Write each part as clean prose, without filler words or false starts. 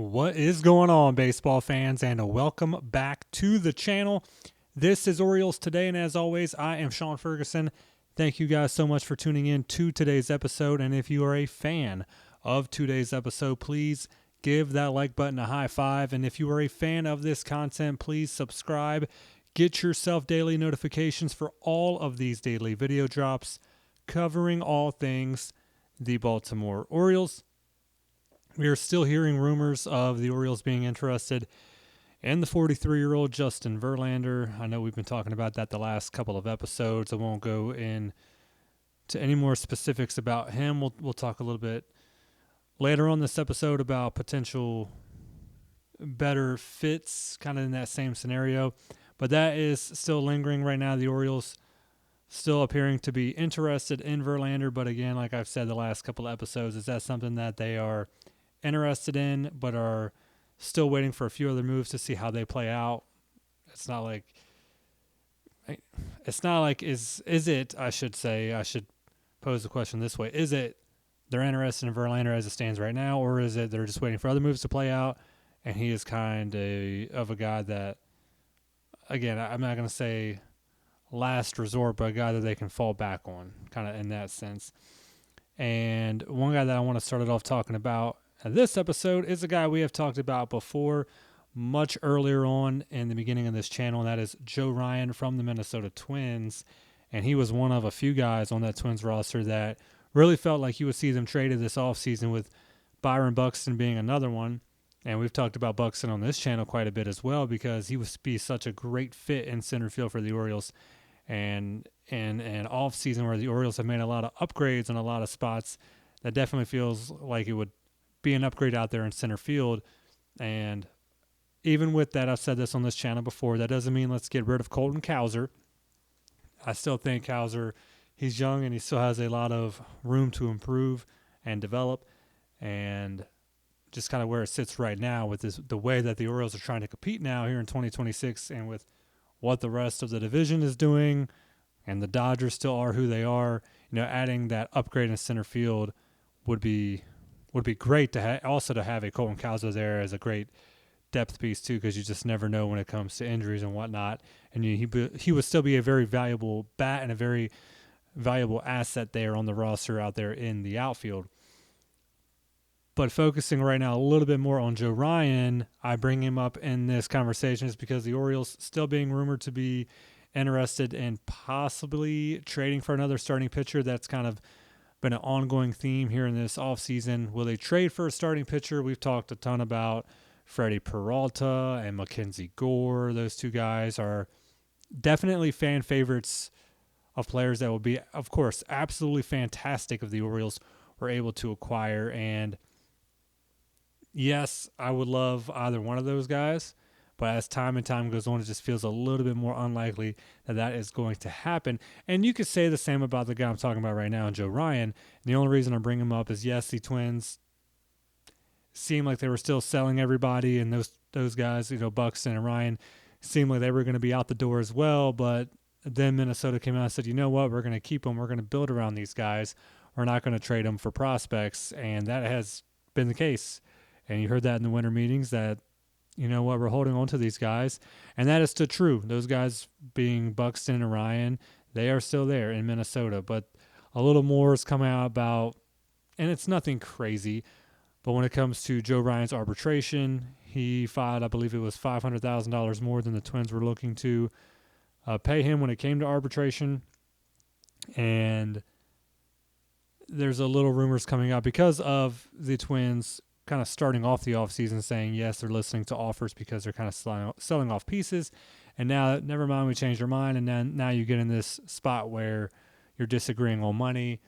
What is going on, baseball fans, and welcome back to the channel. This is Orioles Today, and as always, I am Sean Ferguson. Thank you guys so much for tuning in to today's episode, and if you are a fan of today's episode, please give that like button a high five, and if you are a fan of this content, please subscribe. Get yourself daily notifications for all of these daily video drops covering all things the Baltimore Orioles. We are still hearing rumors of the Orioles being interested in the 43-year-old Justin Verlander. I know we've been talking about that the last couple of episodes. I won't go into any more specifics about him. We'll talk a little bit later on this episode about potential better fits kind of in that same scenario. But that is still lingering right now. The Orioles still appearing to be interested in Verlander. But again, like I've said the last couple of episodes, is that something that they are interested in but are still waiting for a few other moves to see how they play out? It's not like is it, I should pose the question this way, is it they're interested in Verlander as it stands right now, or is it they're just waiting for other moves to play out and he is kind of a guy that, again, I'm not going to say last resort, but a guy that they can fall back on, kind of in that sense. And one guy that I want to start it off talking about this episode is a guy we have talked about before much earlier on in the beginning of this channel, and that is Joe Ryan from the Minnesota Twins. And he was one of a few guys on that Twins roster that really felt like you would see them traded this offseason, with Byron Buxton being another one. And we've talked about Buxton on this channel quite a bit as well because he would be such a great fit in center field for the Orioles. And in an offseason where the Orioles have made a lot of upgrades in a lot of spots, that definitely feels like it would be an upgrade out there in center field. And even with that, I've said this on this channel before, that doesn't mean let's get rid of Colton Cowser. I still think Cowser, he's young and he still has a lot of room to improve and develop. And just kind of where it sits right now with the way that the Orioles are trying to compete now here in 2026, and with what the rest of the division is doing, and the Dodgers still are who they are, adding that upgrade in center field would be great to also to have a Colton Cowser there as a great depth piece too, because you just never know when it comes to injuries and whatnot. And he would still be a very valuable bat and a very valuable asset there on the roster out there in the outfield. But focusing right now a little bit more on Joe Ryan, I bring him up in this conversation is because the Orioles still being rumored to be interested in possibly trading for another starting pitcher. That's kind of been an ongoing theme here in this offseason. Will they trade for a starting pitcher? We've talked a ton about Freddie Peralta and Mackenzie Gore. Those two guys are definitely fan favorites of players that will be, of course, absolutely fantastic if the Orioles were able to acquire. And yes, I would love either one of those guys, but as time goes on, it just feels a little bit more unlikely that is going to happen. And you could say the same about the guy I'm talking about right now, Joe Ryan. The only reason I bring him up is, yes, the Twins seemed like they were still selling everybody, and those guys, Buxton and Ryan, seemed like they were going to be out the door as well. But then Minnesota came out and said, you know what, we're going to keep them. We're going to build around these guys. We're not going to trade them for prospects, and that has been the case. And you heard that in the winter meetings that, you know what, we're holding on to these guys. And that is still true. Those guys being Buxton and Ryan, they are still there in Minnesota. But a little more is coming out about, and it's nothing crazy, but when it comes to Joe Ryan's arbitration, he filed, I believe it was $500,000 more than the Twins were looking to pay him when it came to arbitration. And there's a little rumors coming out because of the Twins kind of starting off the offseason saying, yes, they're listening to offers because they're kind of selling off pieces. And now, never mind, we changed our mind. And then now you get in this spot where you're disagreeing on money.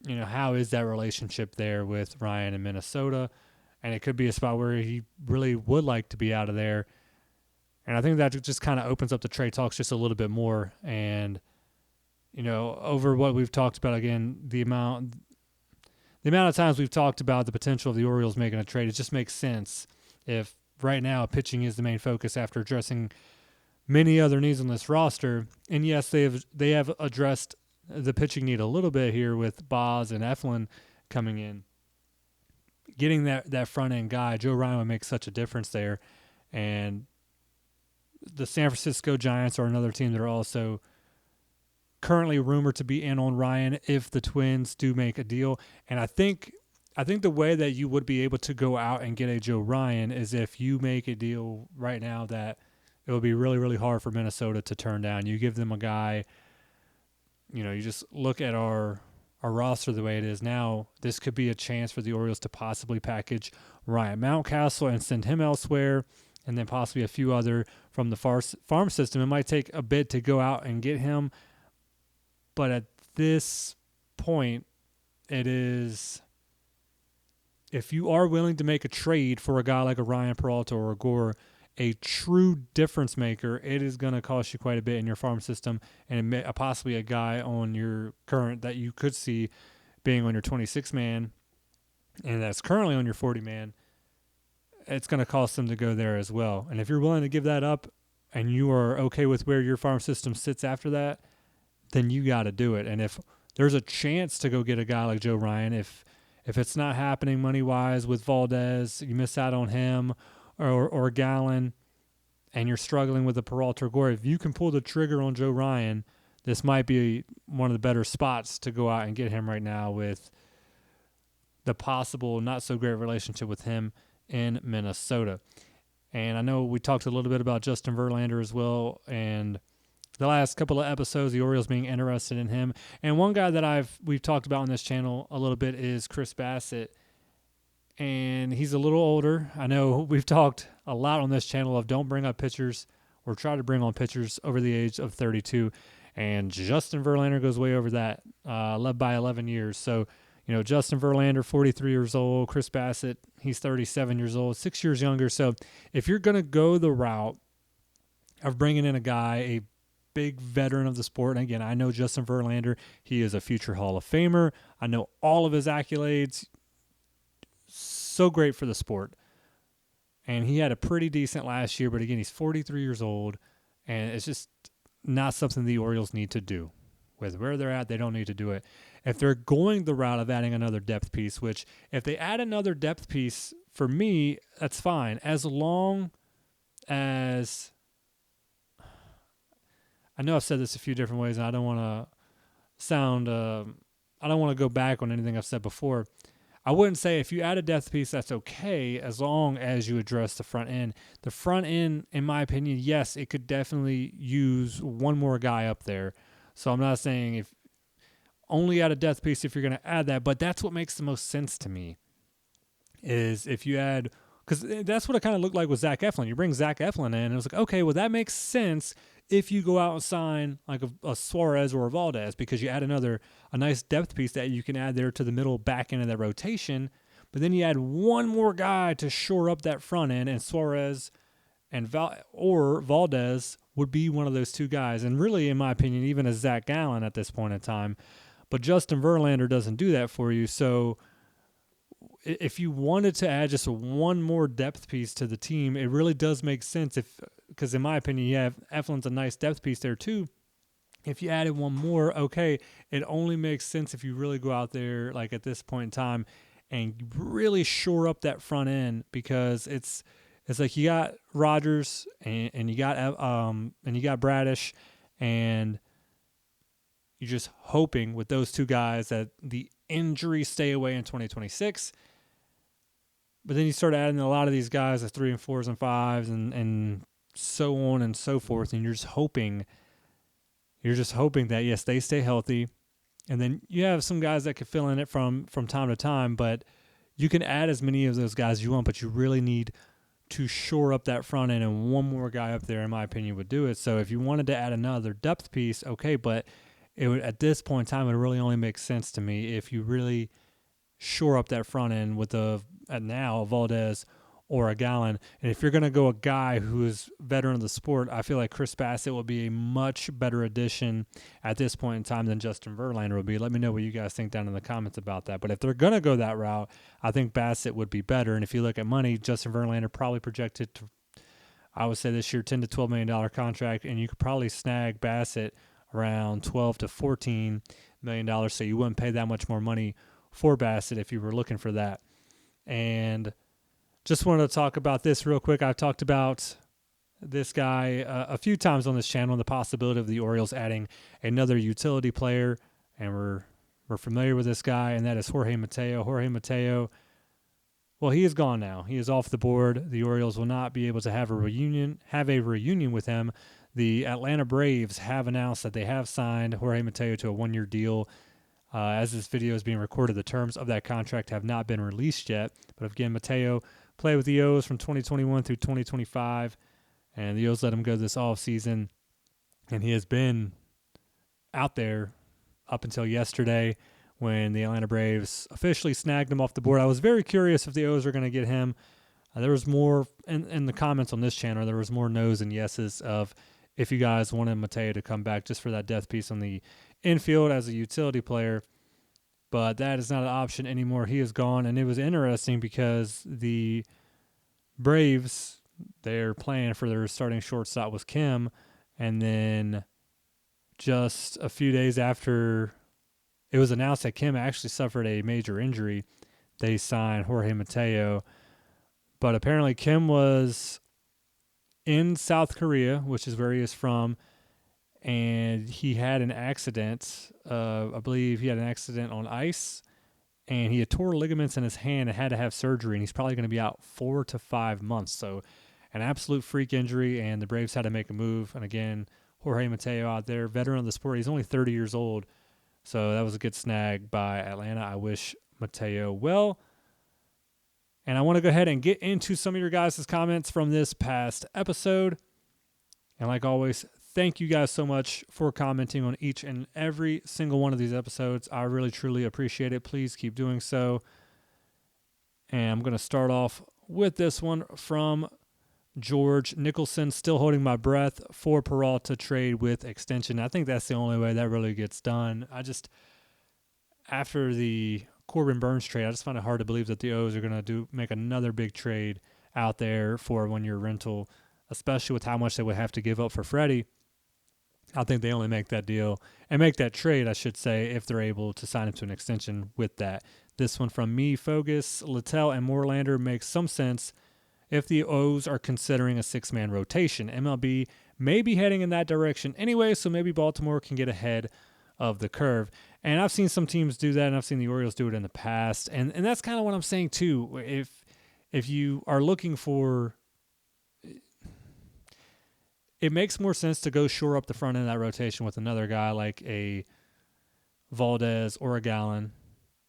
How is that relationship there with Ryan in Minnesota? And it could be a spot where he really would like to be out of there. And I think that just kind of opens up the trade talks just a little bit more. And, over what we've talked about, again, the amount of times we've talked about the potential of the Orioles making a trade, it just makes sense if right now pitching is the main focus after addressing many other needs on this roster. And yes, they have addressed the pitching need a little bit here with Boz and Eflin coming in. getting that front end guy, Joe Ryan would make such a difference there. And the San Francisco Giants are another team that are also currently rumored to be in on Ryan if the Twins do make a deal. And I think the way that you would be able to go out and get a Joe Ryan is if you make a deal right now that it would be really, really hard for Minnesota to turn down. You give them a guy, you just look at our roster the way it is now. This could be a chance for the Orioles to possibly package Ryan Mountcastle and send him elsewhere, and then possibly a few other from the farm system. It might take a bit to go out and get him, but at this point, it is, if you are willing to make a trade for a guy like a Ryan Peralta or a Gore, a true difference maker, it is going to cost you quite a bit in your farm system, and possibly a guy on your current that you could see being on your 26-man and that's currently on your 40-man, it's going to cost them to go there as well. And if you're willing to give that up and you are okay with where your farm system sits after that, then you got to do it. And if there's a chance to go get a guy like Joe Ryan, if it's not happening money-wise with Valdez, you miss out on him, or Gallen, and you're struggling with the Peralta or Gore, if you can pull the trigger on Joe Ryan, this might be one of the better spots to go out and get him right now with the possible not-so-great relationship with him in Minnesota. And I know we talked a little bit about Justin Verlander as well, and the last couple of episodes, the Orioles being interested in him. And one guy that we've talked about on this channel a little bit is Chris Bassett. And he's a little older. I know we've talked a lot on this channel of don't bring up pitchers or try to bring on pitchers over the age of 32. And Justin Verlander goes way over that, led by 11 years. So, Justin Verlander, 43 years old. Chris Bassett, he's 37 years old, 6 years younger. So if you're going to go the route of bringing in a guy, a big veteran of the sport, and again, I know Justin Verlander, he is a future Hall of Famer. I know all of his accolades. So great for the sport. And he had a pretty decent last year, but again, he's 43 years old, and it's just not something the Orioles need to do. With where they're at, they don't need to do it. If they're going the route of adding another depth piece, which if they add another depth piece, for me, that's fine. As long as, I know I've said this a few different ways, and I don't want to I don't want to go back on anything I've said before. I wouldn't say if you add a depth piece, that's okay, as long as you address the front end. The front end, in my opinion, yes, it could definitely use one more guy up there. So I'm not saying if only add a depth piece if you're going to add that, but that's what makes the most sense to me, is if you add, because that's what it kind of looked like with Zach Eflin. You bring Zach Eflin in, and it was like, okay, well, that makes sense if you go out and sign like a Suarez or a Valdez, because you add a nice depth piece that you can add there to the middle back end of that rotation. But then you add one more guy to shore up that front end, and Suarez and or Valdez would be one of those two guys. And really, in my opinion, even a Zach Gallen at this point in time. But Justin Verlander doesn't do that for you. So if you wanted to add just one more depth piece to the team, it really does make sense. Because in my opinion, yeah, Eflin's a nice depth piece there too. If you added one more, okay, it only makes sense if you really go out there like at this point in time and really shore up that front end, because it's like you got Rogers and you got Bradish, and you're just hoping with those two guys that the injuries stay away in 2026. But then you start adding a lot of these guys at 3 and 4s and 5s and so on and so forth, and you're just hoping that, yes, they stay healthy. And then you have some guys that could fill in it from time to time, but you can add as many of those guys as you want, but you really need to shore up that front end, and one more guy up there, in my opinion, would do it. So if you wanted to add another depth piece, okay, but it would, at this point in time, it really only makes sense to me if you really shore up that front end with a Valdez or a Gallen. And if you're going to go a guy who is veteran of the sport, I feel like Chris Bassett will be a much better addition at this point in time than Justin Verlander would be. Let me know what you guys think down in the comments about that. But if they're going to go that route, I think Bassett would be better. And if you look at money, Justin Verlander probably projected to, I would say this year, $10 to $12 million contract, and you could probably snag Bassett around $12 to $14 million. So you wouldn't pay that much more money for Bassett if you were looking for that. And just wanted to talk about this real quick. I've talked about this guy a few times on this channel, the possibility of the Orioles adding another utility player, and we're familiar with this guy, and that is Jorge Mateo. Jorge Mateo, well, he is gone now. He is off the board. The Orioles will not be able to have a reunion with him. The Atlanta Braves have announced that they have signed Jorge Mateo to a 1-year deal. As this video is being recorded, the terms of that contract have not been released yet. But again, Mateo played with the O's from 2021 through 2025, and the O's let him go this offseason, and he has been out there up until yesterday when the Atlanta Braves officially snagged him off the board. I was very curious if the O's were going to get him. There was more in the comments on this channel. There was more no's and yeses of if you guys wanted Mateo to come back just for that depth piece on the infield as a utility player. But that is not an option anymore. He is gone. And it was interesting because the Braves, their plan for their starting shortstop was Kim. And then just a few days after it was announced that Kim actually suffered a major injury, they signed Jorge Mateo. But apparently Kim was in South Korea, which is where he is from, and he had an accident. I believe he had an accident on ice, and he had tore ligaments in his hand and had to have surgery, and he's probably going to be out 4 to 5 months. So an absolute freak injury, and the Braves had to make a move. And again, Jorge Mateo out there, veteran of the sport. He's only 30 years old, so that was a good snag by Atlanta. I wish Mateo well. And I want to go ahead and get into some of your guys' comments from this past episode. And like always, thank you guys so much for commenting on each and every single one of these episodes. I really, truly appreciate it. Please keep doing so. And I'm going to start off with this one from George Nicholson. Still holding my breath for Peralta trade with extension. I think that's the only way that really gets done. After the Corbin Burns trade, I just find it hard to believe that the O's are going to make another big trade out there for a 1-year rental, especially with how much they would have to give up for Freddie. I think they only make that deal and make that trade, I should say, if they're able to sign him to an extension with that. This one from me, Fogus, Littell, and Moorlander makes some sense if the O's are considering a 6-man rotation. MLB may be heading in that direction anyway, so maybe Baltimore can get ahead of the curve. And I've seen some teams do that, and I've seen the Orioles do it in the past. And that's kind of what I'm saying, too. If you are looking for... It makes more sense to go shore up the front end of that rotation with another guy like a Valdez or a Gallen,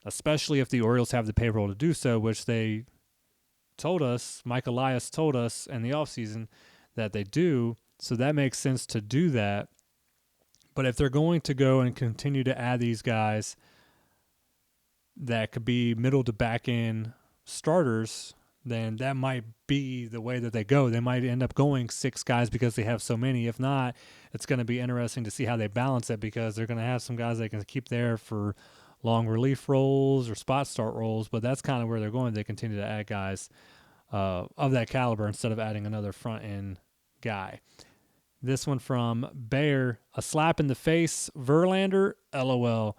especially if the Orioles have the payroll to do so, which they told us, Mike Elias told us in the offseason that they do. So that makes sense to do that. But if they're going to go and continue to add these guys that could be middle to back end starters, then that might be the way that they go. They might end up going 6 guys because they have so many. If not, it's going to be interesting to see how they balance it, because they're going to have some guys they can keep there for long relief roles or spot start roles, but that's kind of where they're going. They continue to add guys of that caliber instead of adding another front end guy. This one from Bear, a slap in the face, Verlander, LOL.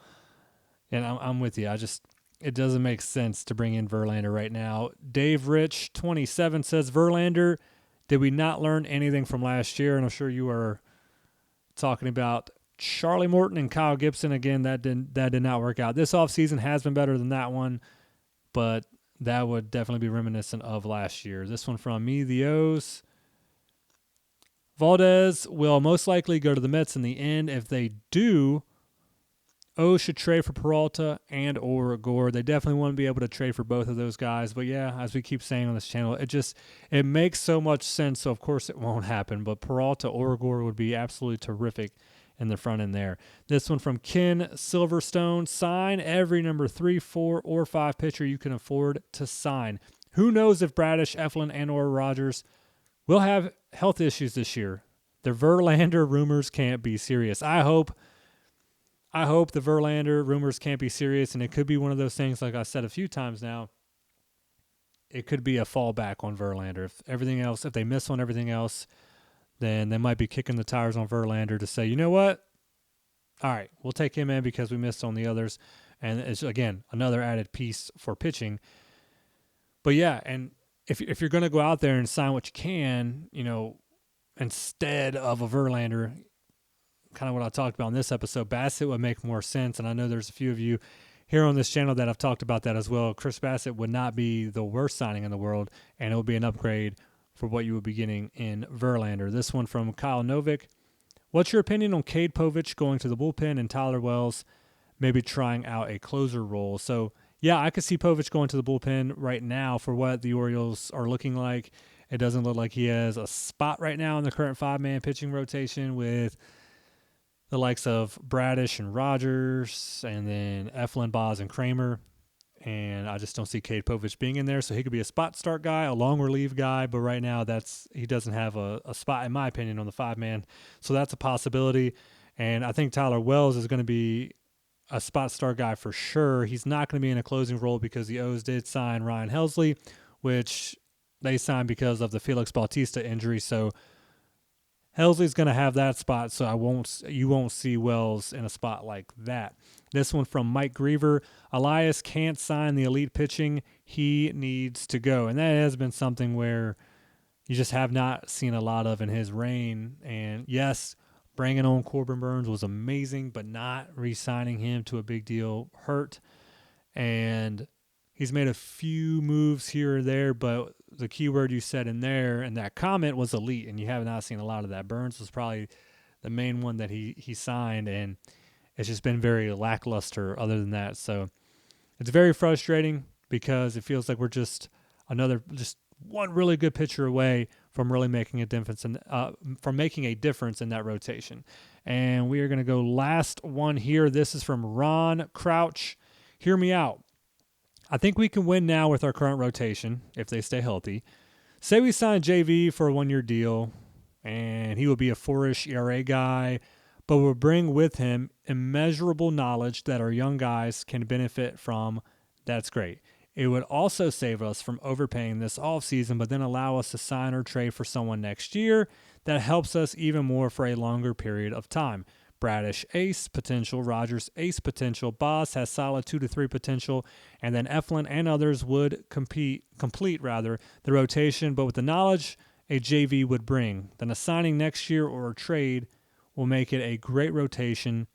And I'm with you. It doesn't make sense to bring in Verlander right now. Dave Rich, 27, says, Verlander, did we not learn anything from last year? And I'm sure you are talking about Charlie Morton and Kyle Gibson. Again, that did not work out. This offseason has been better than that one, but that would definitely be reminiscent of last year. This one from me, the O's. Valdez will most likely go to the Mets in the end. If they do, O's should trade for Peralta and or Gore. They definitely want to be able to trade for both of those guys. But yeah, as we keep saying on this channel, it makes so much sense. So of course it won't happen. But Peralta or Gore would be absolutely terrific in the front end there. This one from Ken Silverstone. Sign every number 3, 4, or 5 pitcher you can afford to sign. Who knows if Bradish, Eflin, and or Rogers will have health issues this year. The Verlander rumors can't be serious. I hope the Verlander rumors can't be serious, and it could be one of those things, like I said a few times now, it could be a fallback on Verlander. If they miss on everything else, then they might be kicking the tires on Verlander to say, you know what? All right, we'll take him in because we missed on the others. And it's, again, another added piece for pitching. But yeah, and if you're going to go out there and sign what you can, instead of a Verlander, kind of what I talked about in this episode, Bassett would make more sense. And I know there's a few of you here on this channel that have talked about that as well. Chris Bassett would not be the worst signing in the world, and it would be an upgrade for what you would be getting in Verlander. This one from Kyle Novick. What's your opinion on Cade Povich going to the bullpen and Tyler Wells maybe trying out a closer role? So, yeah, I could see Povich going to the bullpen right now for what the Orioles are looking like. It doesn't look like he has a spot right now in the current 5-man pitching rotation with the likes of Bradish and Rogers, and then Eflin, Boz, and Kramer. And I just don't see Cade Povich being in there. So he could be a spot start guy, a long relief guy, but right now he doesn't have a spot, in my opinion, on the 5-man. So that's a possibility. And I think Tyler Wells is going to be a spot start guy for sure. He's not going to be in a closing role because the O's did sign Ryan Helsley, which they signed because of the Felix Bautista injury. So Helsley's going to have that spot, so you won't see Wells in a spot like that. This one from Mike Griever. Elias can't sign the elite pitching. He needs to go. And that has been something where you just have not seen a lot of in his reign. And yes, bringing on Corbin Burns was amazing, but not re-signing him to a big deal hurt. And he's made a few moves here or there, but the key word you said in there and that comment was elite, and you have not seen a lot of that. Burns was probably the main one that he signed, and it's just been very lackluster other than that. So it's very frustrating because it feels like we're just one really good pitcher away from really making a difference in that rotation. And we are going to go last one here. This is from Ron Crouch. Hear me out. I think we can win now with our current rotation if they stay healthy. Say we sign JV for a 1-year deal, and he will be a 4-ish ERA guy, but will bring with him immeasurable knowledge that our young guys can benefit from. That's great. It would also save us from overpaying this offseason, but then allow us to sign or trade for someone next year that helps us even more for a longer period of time. Bradish ace potential, Rogers ace potential, Boss has solid 2 to 3 potential, and then Eflin and others would complete the rotation, but with the knowledge a JV would bring. Then a signing next year or a trade will make it a great rotation.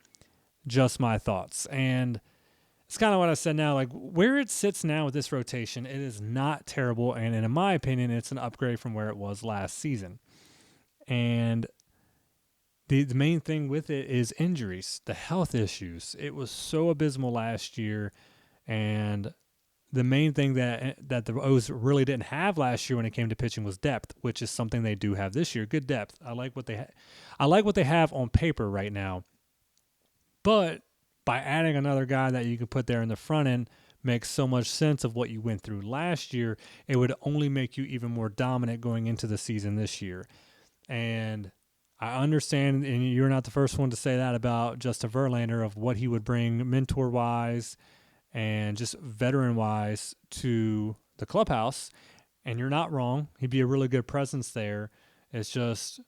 Just my thoughts. And it's kind of what I said now, like where it sits now with this rotation, it is not terrible, and in my opinion, it's an upgrade from where it was last season. And the main thing with it is injuries, the health issues. It was so abysmal last year, and the main thing that the O's really didn't have last year when it came to pitching was depth, which is something they do have this year. Good depth. I like what they have on paper right now. But by adding another guy that you can put there in the front end makes so much sense of what you went through last year. It would only make you even more dominant going into the season this year. And I understand, and you're not the first one to say that about Justin Verlander, of what he would bring mentor-wise and just veteran-wise to the clubhouse. And you're not wrong. He'd be a really good presence there. It's just,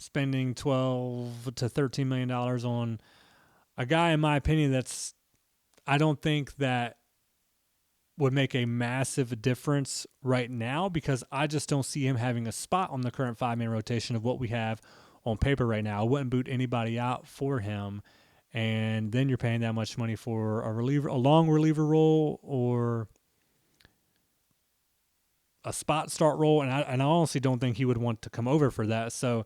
spending $12 to $13 million on a guy, in my opinion, I don't think that would make a massive difference right now, because I just don't see him having a spot on the current 5-man rotation of what we have on paper right now. I wouldn't boot anybody out for him, and then you're paying that much money for a long reliever role or a spot start role, and I honestly don't think he would want to come over for that. So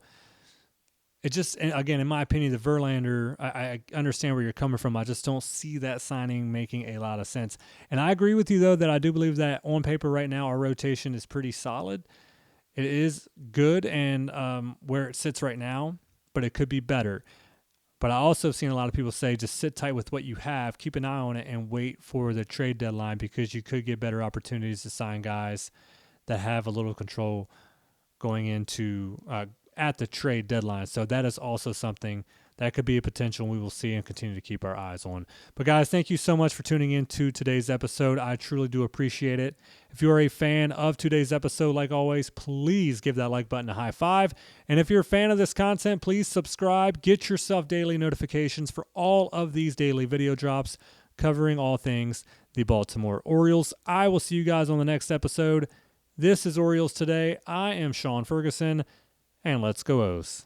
it just, again, in my opinion, the Verlander, I understand where you're coming from. I just don't see that signing making a lot of sense. And I agree with you, though, that I do believe that on paper right now our rotation is pretty solid. It is good and where it sits right now, but it could be better. But I also have seen a lot of people say just sit tight with what you have, keep an eye on it, and wait for the trade deadline, because you could get better opportunities to sign guys that have a little control going into at the trade deadline. So that is also something that could be a potential we will see and continue to keep our eyes on. But guys, thank you so much for tuning in to today's episode. I truly do appreciate it. If you are a fan of today's episode, like always, please give that like button a high five. And if you're a fan of this content, please subscribe. Get yourself daily notifications for all of these daily video drops. covering all things the Baltimore Orioles. I will see you guys on the next episode. This is Orioles Today. I am Sean Ferguson, and let's go O's.